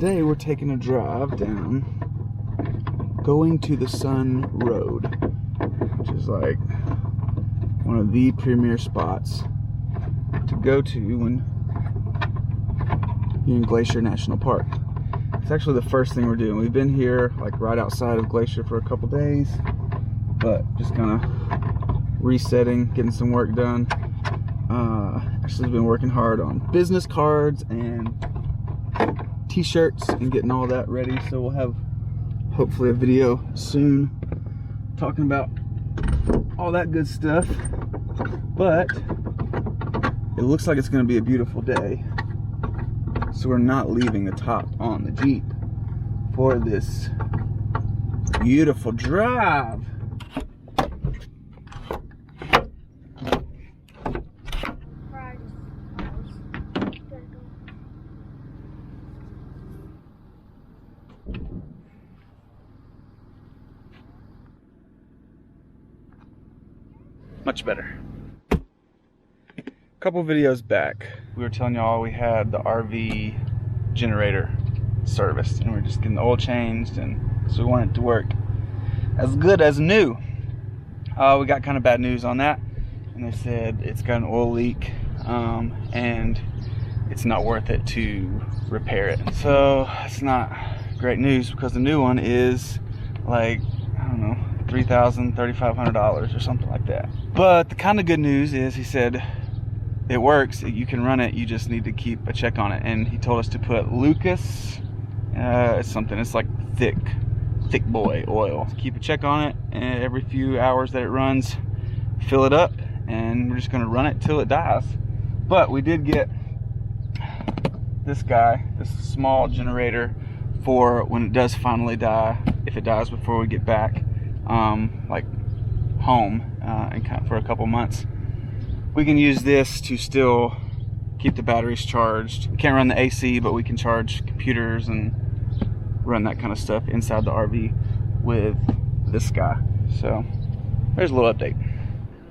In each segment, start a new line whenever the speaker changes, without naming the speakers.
today we're taking a drive down, going to the Sun Road, which is like one of the premier spots to go to when you're in Glacier National Park. It's actually the first thing we're doing. We've been here like right outside of Glacier for a couple days, but just kind of resetting, getting some work done. Ashley's been working hard on business cards and t-shirts and getting all that ready, so we'll have hopefully a video soon talking about all that good stuff. But it looks like it's going to be a beautiful day, so we're not leaving the top on the Jeep for this beautiful drive. Much better. A couple videos back, we were telling y'all we had the RV generator serviced, and we're just getting the oil changed, and so we want it to work as good as new. We got kind of bad news on that, and they said it's got an oil leak, and it's not worth it to repair it. So it's not great news, because the new one is like, I don't know, $3,000, $3,500 or something like that. But the kind of good news is, he said it works, you can run it, you just need to keep a check on it. And he told us to put Lucas, it's like thick boy oil. Keep a check on it, and every few hours that it runs, fill it up, and we're just gonna run it till it dies. But we did get this small generator for when it does finally die, if it dies before we get back like home and for a couple months. We can use this to still keep the batteries charged. We can't run the AC, but we can charge computers and run that kind of stuff inside the RV with this guy. So there's a little update.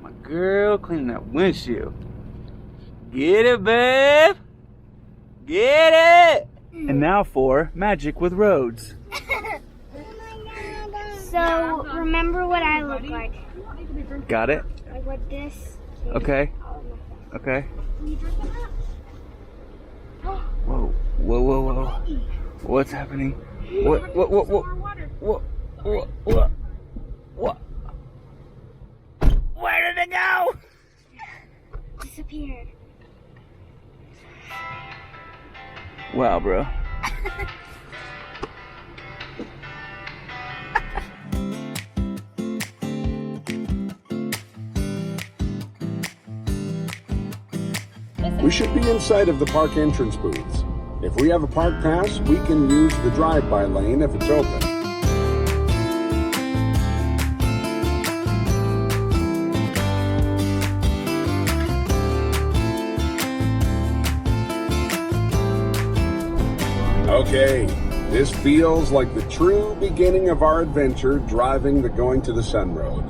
My girl cleaning that windshield. Get it, babe. Get it. And now for magic with roads.
So remember what I look like.
Got it?
Like what this.
Okay. Okay. Whoa, whoa, whoa, whoa. What's happening? What? Where did it go?
Disappeared.
Wow, bro.
We should be inside of the park entrance booths. If we have a park pass, we can use the drive-by lane if it's open. Okay, this feels like the true beginning of our adventure driving the Going to the Sun Road.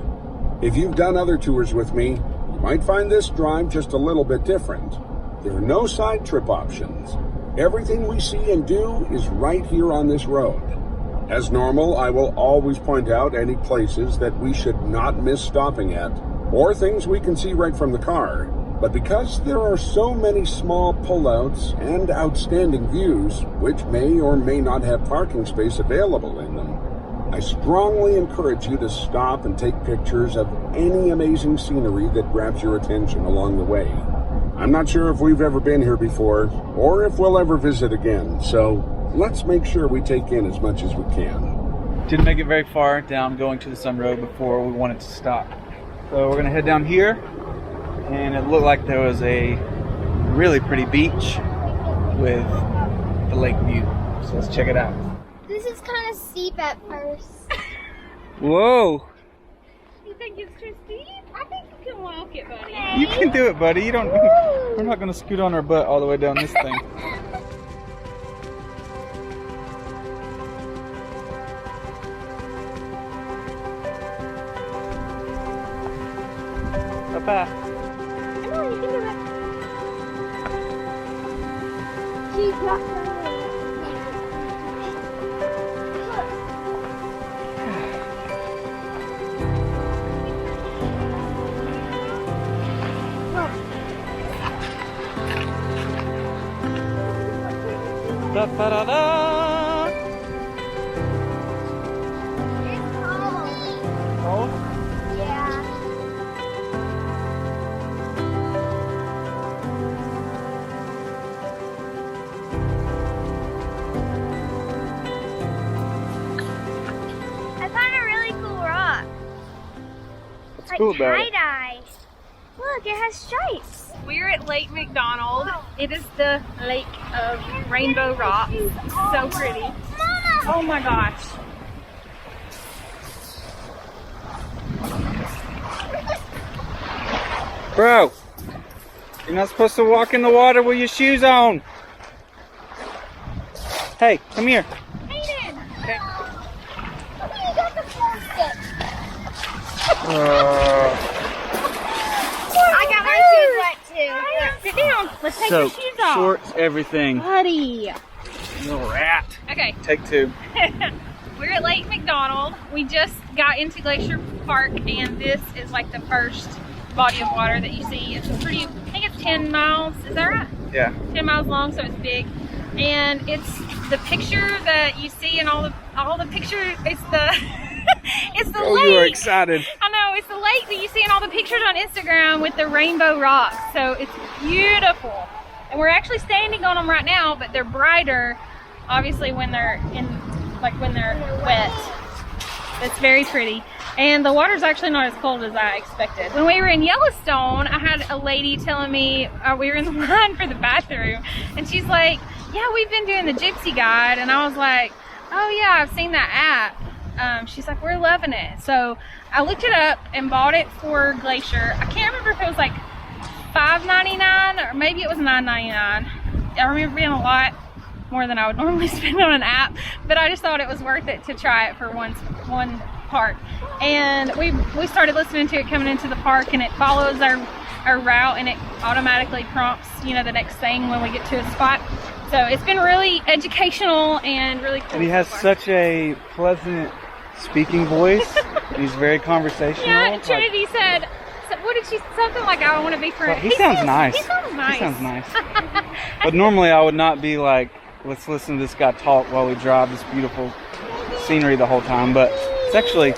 If you've done other tours with me, you might find this drive just a little bit different. There are no side trip options. Everything we see and do is right here on this road. As normal, I will always point out any places that we should not miss stopping at, or things we can see right from the car. But because there are so many small pullouts and outstanding views, which may or may not have parking space available in them, I strongly encourage you to stop and take pictures of any amazing scenery that grabs your attention along the way. I'm not sure if we've ever been here before, or if we'll ever visit again, so let's make sure we take in as much as we can.
Didn't make it very far down Going to the Sun Road before we wanted to stop. So we're gonna head down here, and it looked like there was a really pretty beach with the lake view. So let's check it out.
This is kind of steep at first.
Whoa!
You think it's too steep? I think you can walk it, buddy.
You can do it, buddy. You don't. We're not gonna scoot on our butt all the way down this thing. Papa.
No, you can do it. She's not
Da, da, da, da.
It's cold.
Cold?
Yeah. I found a really cool rock.
What's
Like
cool about it?
tie-dye. Look, it has stripes.
We're at Lake McDonald. It is the lake of rainbow rocks. So pretty.
Mama!
Oh my gosh.
Bro, you're not supposed to walk in the water with your shoes on. Hey, come here.
Aiden!
Okay.
Look, you got the plastic. I got my shoes wet too.
Sit down. Let's take
So,
your shoes off.
shorts, everything.
Buddy.
Little rat.
Okay.
Take two.
We're at Lake McDonald. We just got into Glacier Park, and this is like the first body of water that you see. It's pretty, I think it's 10 miles, is that right?
Yeah.
10 miles long, so it's big. And it's the picture that you see in all the pictures, it's the it's the
Oh,
lake.
you are excited.
I know, it's the lake that you see in all the pictures on Instagram with the rainbow rocks. So it's beautiful. And we're actually standing on them right now, but they're brighter, obviously, when they're when they're wet. It's very pretty. And the water's actually not as cold as I expected. When we were in Yellowstone, I had a lady telling me, we were in the line for the bathroom, and she's like, yeah, we've been doing the Gypsy Guide. And I was like, oh yeah, I've seen that app. She's like, we're loving it. So I looked it up and bought it for Glacier. I can't remember if it was like $5.99 or maybe it was $9.99. I remember being a lot more than I would normally spend on an app, but I just thought it was worth it to try it for one park. And we started listening to it coming into the park, and it follows our route, and it automatically prompts, you know, the next thing when we get to a spot. So it's been really educational and really cool.
And he has
so far.
such a pleasant speaking voice. He's very conversational.
Yeah, and
Like,
Trinity said, so what did she, something like, I want to be friends.
he sounds nice.
He sounds nice.
He sounds nice. But normally I would not be like, let's listen to this guy talk while we drive this beautiful scenery the whole time. But it's actually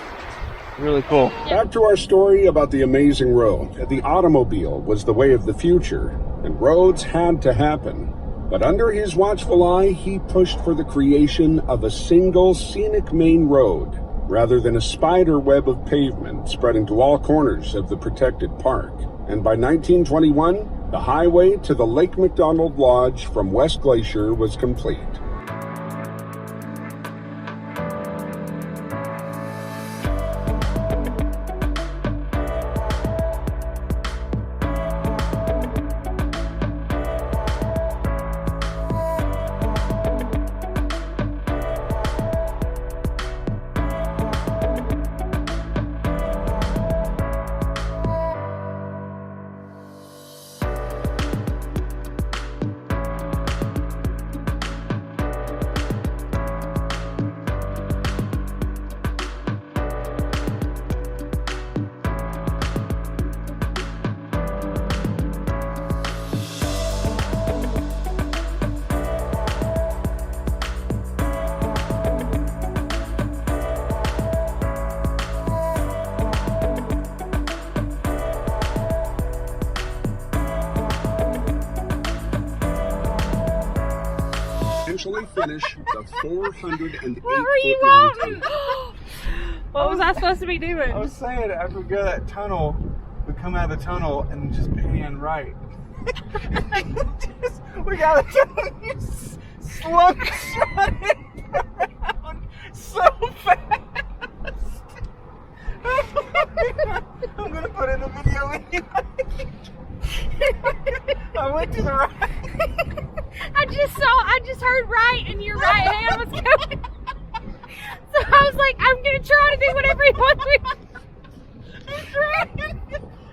really cool.
Back to our story about the amazing road. The automobile was the way of the future, and roads had to happen. But under his watchful eye, he pushed for the creation of a single scenic main road, rather than a spider web of pavement spreading to all corners of the protected park. And by 1921, the highway to the Lake McDonald Lodge from West Glacier was complete. Finish the 408
What were you
foot long
wanting?
tunnel.
What was I supposed to be doing?
I was saying, after we go to that tunnel, we come out of the tunnel and just pan right. We got a tunnel, you slung shot it around so fast. I'm gonna put in a video anyway. I went to the right.
I just heard right, and your right hand was going. So I was like, I'm gonna try to do whatever he wants me to.
I'm trying.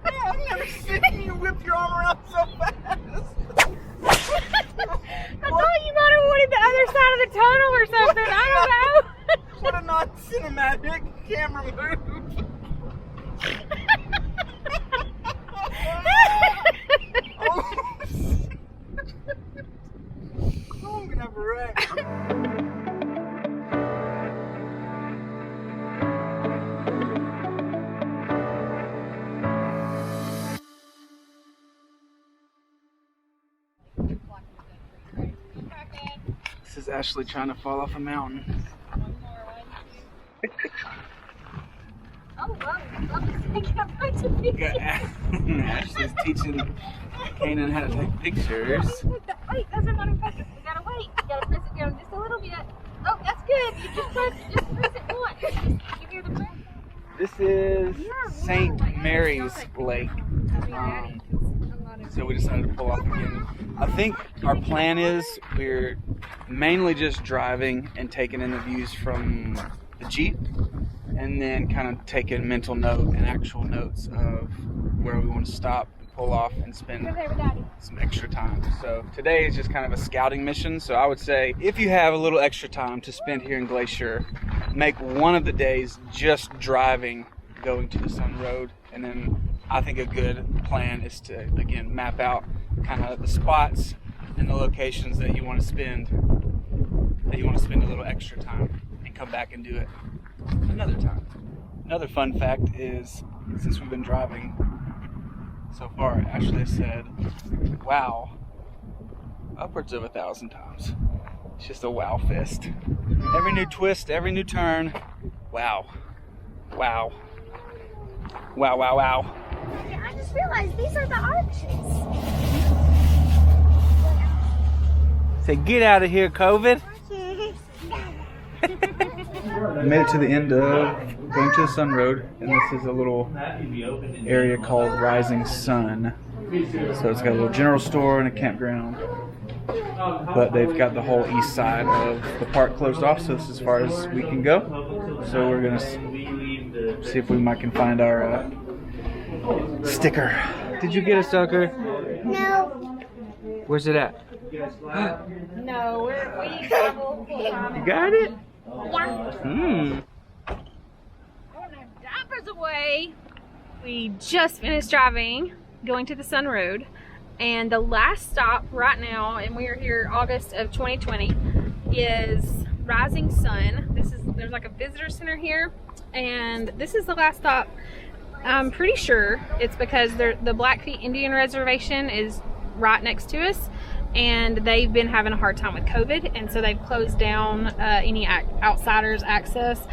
I've never seen you whip your arm around so fast.
I thought you might have wanted the other side of the tunnel or something. I don't know.
What a non-cinematic camera move. This is Ashley trying to fall off a mountain.
Oh, wow.
Ashley's teaching Kanan how to take pictures.
Wait, those are not in focus. We gotta wait. You gotta press it down just a little bit. Oh, that's good. You just press it once. You hear the press?
This is St. Mary's Lake. So we decided to pull off again. I think our plan is we're mainly just driving and taking in the views from the Jeep, and then kind of taking mental note and actual notes of where we want to stop, pull off, and spend some extra time. So today is just kind of a scouting mission. So I would say if you have a little extra time to spend here in Glacier, make one of the days just driving, going to the Sun Road, and then I think a good plan is to, again, map out kind of the spots and the locations that you want to spend a little extra time, and come back and do it another time. Another fun fact is, since we've been driving so far, Ashley has said, wow, upwards of 1,000 times. It's just a wow fest. Every new twist, every new turn, wow, wow, wow, wow, wow.
I just realized these are the arches.
Say, get out of here, COVID. I made it to the end of going to the Sun Road, and this is a little area called Rising Sun. So it's got a little general store and a campground, but they've got the whole east side of the park closed off, so this is as far as we can go. So we're gonna see if we can find our sticker. Did you get a sticker?
No.
Where's it at?
No, we travel full time.
You got it?
Yeah.
Diapers away. We just finished driving, going to the Sun Road, and the last stop right now, and we are here August of 2020, is Rising Sun. There's like a visitor center here, and this is the last stop. I'm pretty sure it's because the Blackfeet Indian Reservation is right next to us, and they've been having a hard time with COVID, and so they've closed down any outsiders access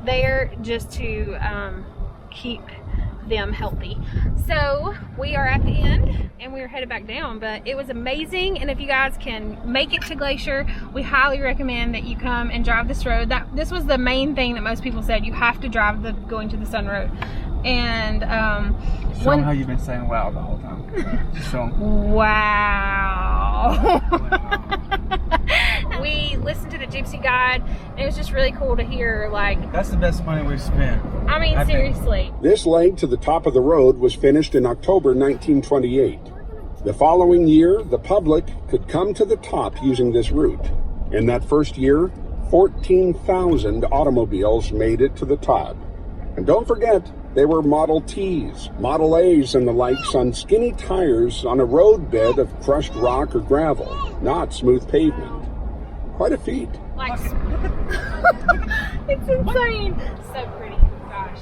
there just to keep them healthy. So we are at the end and we're headed back down, but it was amazing. And if you guys can make it to Glacier, we highly recommend that you come and drive this road. This was the main thing that most people said, you have to drive going to the Sun Road. And
show them how you've been saying wow the whole time. Just show them.
Wow. We listened to the Gypsy Guide, and it was just really cool to hear, like,
that's the best money we've spent.
I mean, seriously.
This leg to the top of the road was finished in October 1928. The following year, the public could come to the top using this route. In that first year, 14,000 automobiles made it to the top. And don't forget, they were Model Ts, Model As, and the likes on skinny tires on a roadbed of crushed rock or gravel, not smooth pavement. Quite a feat.
Like, it's insane. So pretty. Gosh.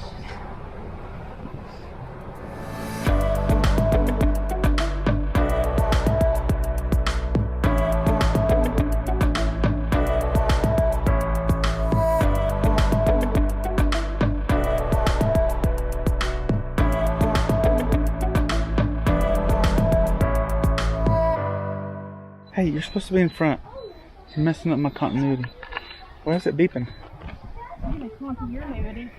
Hey, you're supposed to be in front. You're messing up my continuity. Why is it beeping?
I'm gonna continuity.